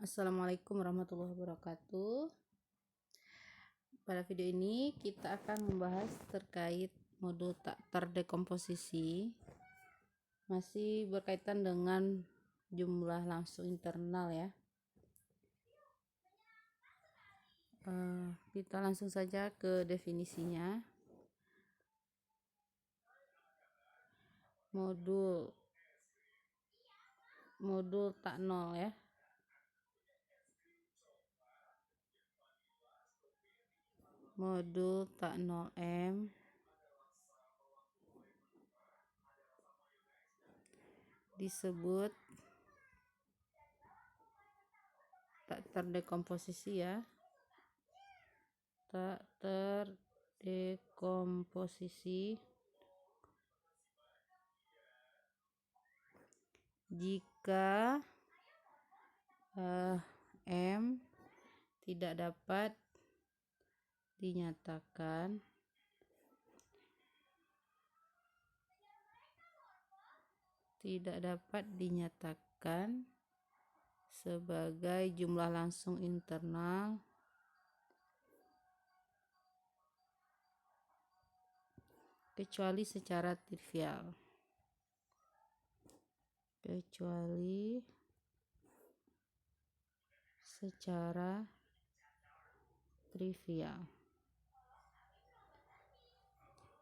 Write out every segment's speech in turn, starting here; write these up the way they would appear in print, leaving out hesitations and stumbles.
Assalamualaikum warahmatullahi wabarakatuh. Pada video ini kita akan membahas terkait modul tak terdekomposisi, masih berkaitan dengan jumlah langsung internal ya. Kita langsung saja ke definisinya. Modul tak nol ya. Modul tak 0M disebut tak terdekomposisi ya. Tak terdekomposisi jika M tidak dapat dinyatakan sebagai jumlah langsung internal kecuali secara trivial.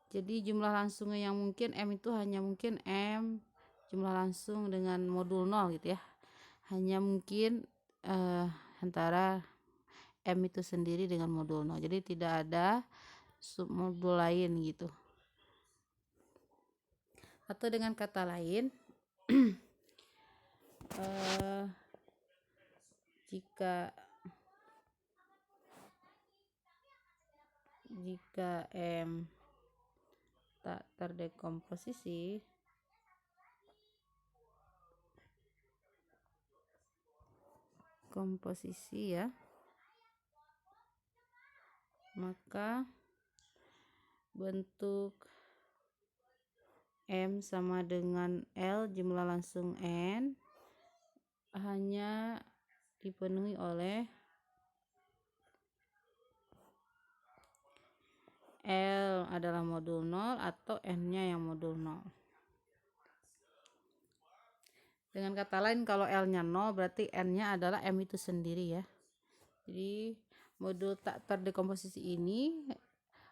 Jadi jumlah langsungnya yang mungkin M itu hanya mungkin M jumlah langsung dengan modul 0 gitu ya. Hanya mungkin antara M itu sendiri dengan modul 0. Jadi tidak ada submodul lain gitu. Atau dengan kata lain jika M tak terdekomposisi ya, maka bentuk M sama dengan L jumlah langsung N hanya dipenuhi oleh L adalah modul 0 atau N-nya yang modul 0. Dengan kata lain, kalau L-nya 0 berarti N-nya adalah M itu sendiri ya. Jadi modul tak terdekomposisi ini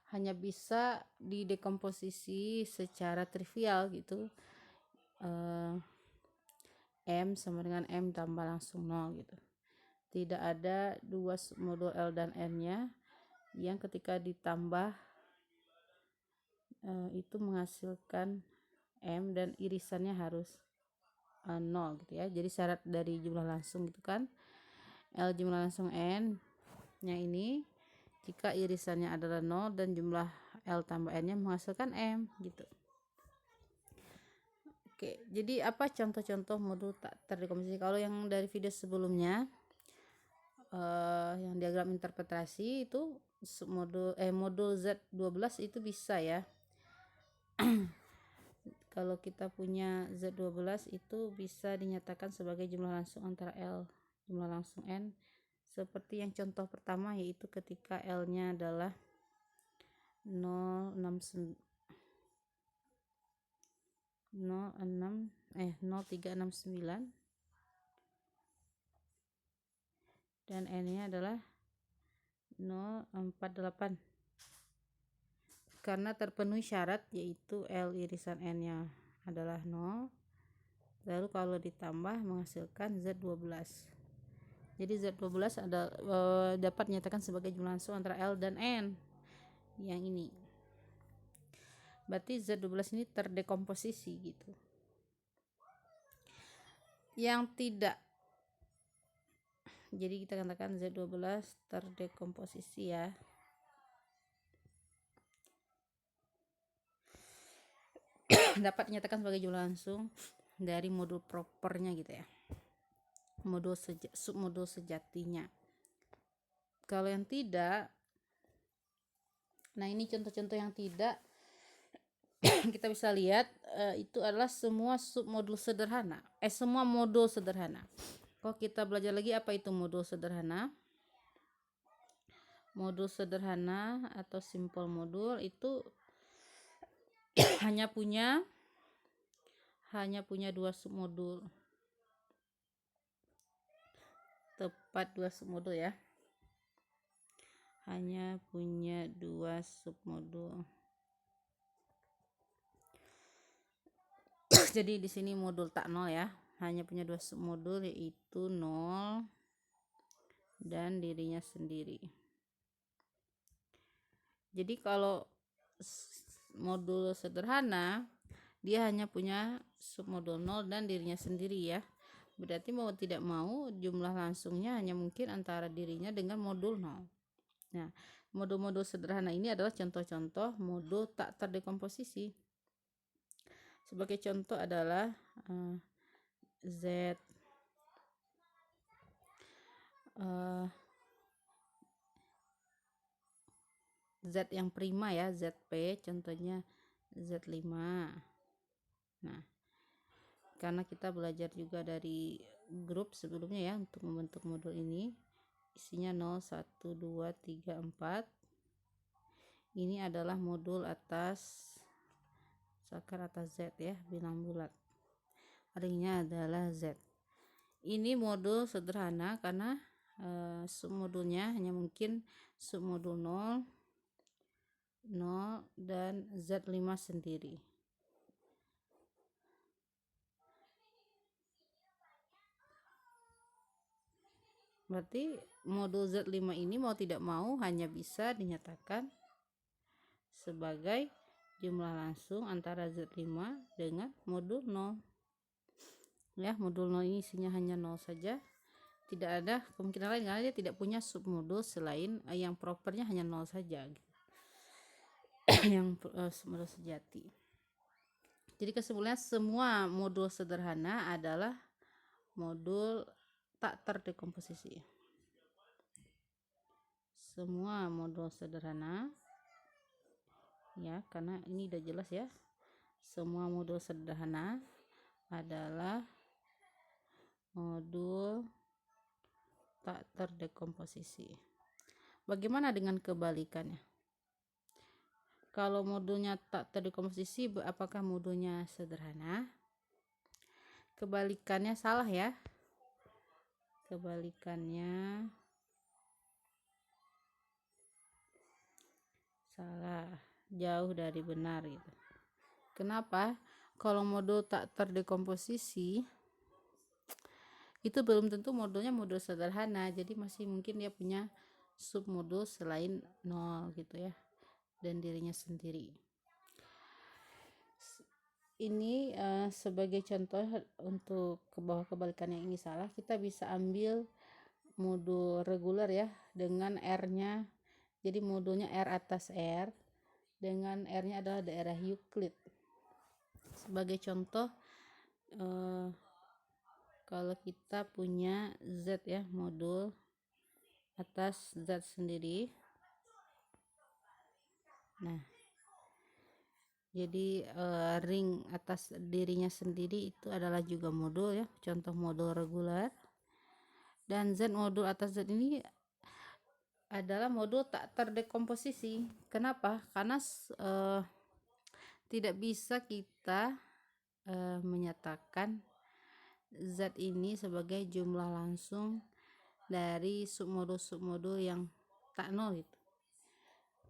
hanya bisa didekomposisi secara trivial gitu. M sama dengan M tambah langsung 0 gitu. Tidak ada dua modul L dan N-nya yang ketika ditambah itu menghasilkan M dan irisannya harus 0 gitu ya. Jadi syarat dari jumlah langsung gitu kan, L jumlah langsung N nya ini jika irisannya adalah 0 dan jumlah L tambah N nya menghasilkan M gitu. Oke, jadi apa contoh-contoh modul tak terdekomposisi? Kalau yang dari video sebelumnya yang diagram interpretasi itu modul Z12 itu bisa ya. Kalau kita punya Z12 itu bisa dinyatakan sebagai jumlah langsung antara L jumlah langsung N seperti yang contoh pertama, yaitu ketika L-nya adalah 0369 dan N-nya adalah 048 karena terpenuhi syarat, yaitu L irisan N-nya adalah 0, lalu kalau ditambah menghasilkan Z12. Jadi Z12 dapat dinyatakan sebagai jumlah langsung antara L dan N yang ini. Berarti Z12 ini terdekomposisi gitu. Yang tidak, jadi kita katakan Z12 terdekomposisi ya. Dapat dinyatakan sebagai jumlah langsung dari modul propernya gitu ya, submodul sejatinya. Kalau yang tidak, nah ini contoh-contoh yang tidak kita bisa lihat itu adalah semua submodul sederhana, semua modul sederhana. Kalau kita belajar lagi apa itu modul sederhana. Modul sederhana atau simple modul itu hanya punya 2 submodul. Tepat 2 submodul ya. Hanya punya 2 submodul. Jadi di sini modul tak nol ya. Hanya punya 2 submodul, yaitu nol dan dirinya sendiri. Jadi kalau modul sederhana dia hanya punya submodul 0 dan dirinya sendiri ya. Berarti mau tidak mau jumlah langsungnya hanya mungkin antara dirinya dengan modul 0. Nah, modul-modul sederhana ini adalah contoh-contoh modul tak terdekomposisi. Sebagai contoh adalah Z, Z yang prima ya, ZP, contohnya Z5. Nah, karena kita belajar juga dari grup sebelumnya ya untuk membentuk modul ini, isinya 0, 1, 2, 3, 4. Ini adalah modul atas sakar atas Z ya, bilang bulat. Ringnya adalah Z. Ini modul sederhana karena submodulnya hanya mungkin submodul 0, 0 dan Z5 sendiri. Berarti modul Z5 ini mau tidak mau hanya bisa dinyatakan sebagai jumlah langsung antara Z5 dengan modul 0. Ya, modul 0 ini isinya hanya 0 saja. Tidak ada kemungkinan lain karena dia tidak punya submodul selain yang propernya hanya 0 saja. Yang submodul sejati. Jadi kesimpulannya semua modul sederhana adalah modul tak terdekomposisi. Semua modul sederhana ya, karena ini udah jelas ya. Semua modul sederhana adalah modul tak terdekomposisi. Bagaimana dengan kebalikannya? Kalau modulnya tak terdekomposisi, apakah modulnya sederhana? Kebalikannya salah ya. Kebalikannya salah, jauh dari benar gitu. Kenapa? Kalau modul tak terdekomposisi itu belum tentu modulnya modul sederhana, jadi masih mungkin dia punya submodul selain 0 gitu ya, dan dirinya sendiri. Ini sebagai contoh untuk bahwa kebalikannya ini salah, kita bisa ambil modul reguler ya dengan R-nya. Jadi modulnya R atas R dengan R-nya adalah daerah Euclid. Sebagai contoh, kalau kita punya Z ya, modul atas Z sendiri. Nah, jadi ring atas dirinya sendiri itu adalah juga modul ya, contoh modul reguler. Dan Z modul atas Z ini adalah modul tak terdekomposisi. Kenapa? Karena tidak bisa kita menyatakan Z ini sebagai jumlah langsung dari submodul-submodul yang tak nol gitu.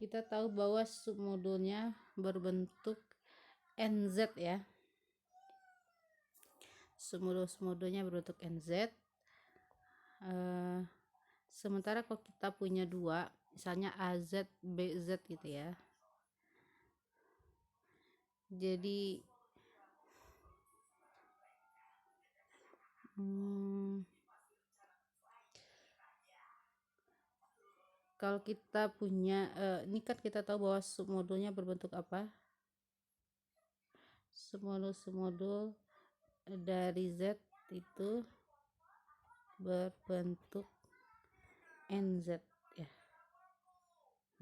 Kita tahu bahwa submodulnya berbentuk NZ ya. Submodul-submodulnya berbentuk NZ. Sementara kalau kita punya 2, misalnya AZ, BZ gitu ya. Jadi kalau kita punya ini kan kita tahu bahwa submodulnya berbentuk apa? Submodul dari Z itu berbentuk NZ ya.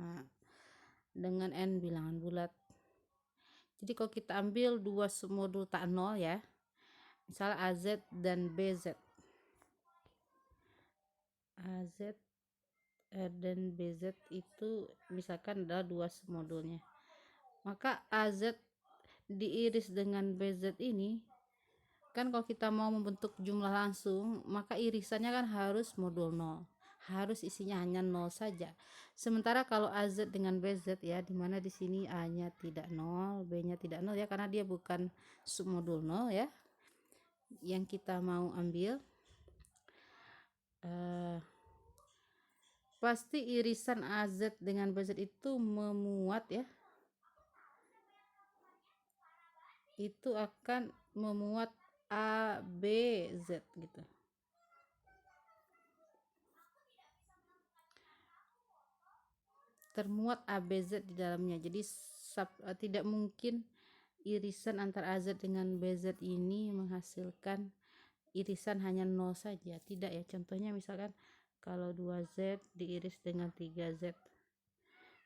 Nah, dengan N bilangan bulat. Jadi kalau kita ambil 2 submodul tak nol ya, misalnya AZ dan BZ. AZ dan BZ itu misalkan ada 2 submodulnya, maka AZ diiris dengan BZ ini kan, kalau kita mau membentuk jumlah langsung maka irisannya kan harus modul 0, harus isinya hanya 0 saja. Sementara kalau AZ dengan BZ ya, dimana di sini A nya tidak 0, B nya tidak 0 ya, karena dia bukan submodul 0 ya yang kita mau ambil. Pasti irisan AZ dengan BZ itu memuat ya, itu akan memuat A, B, Z gitu. Termuat A, B, Z di dalamnya. Jadi tidak mungkin irisan antara AZ dengan BZ ini menghasilkan irisan hanya 0 saja. Tidak ya. Contohnya misalkan kalau 2Z diiris dengan 3Z,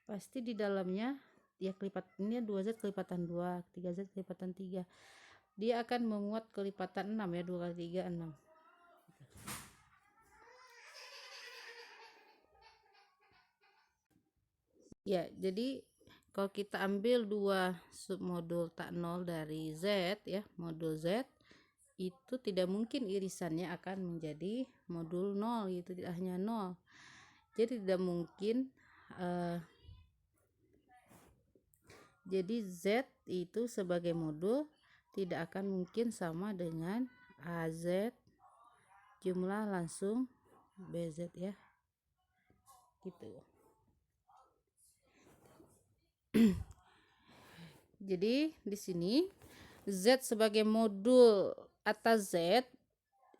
pasti di dalamnya ya kelipatannya 2Z kelipatan 2, 3Z kelipatan 3. Dia akan memuat kelipatan 6 ya, 2 kali 3 6. Ya, jadi kalau kita ambil 2 submodul tak 0 dari Z ya, modul Z, itu tidak mungkin irisannya akan menjadi modul 0 gitu, tidak hanya 0. Jadi tidak mungkin jadi Z itu sebagai modul tidak akan mungkin sama dengan AZ jumlah langsung BZ ya. Gitu. Jadi di sini Z sebagai modul atas Z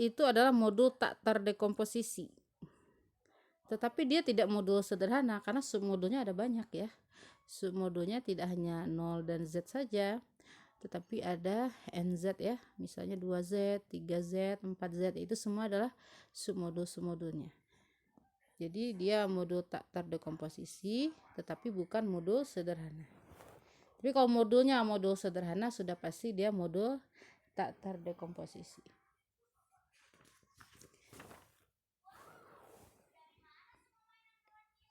itu adalah modul tak terdekomposisi. Tetapi dia tidak modul sederhana karena submodulnya ada banyak ya. Submodulnya tidak hanya 0 dan Z saja, tetapi ada NZ ya. Misalnya 2Z, 3Z, 4Z, itu semua adalah submodul-submodulnya. Jadi dia modul tak terdekomposisi tetapi bukan modul sederhana. Tapi kalau modulnya modul sederhana sudah pasti dia modul tak terdekomposisi.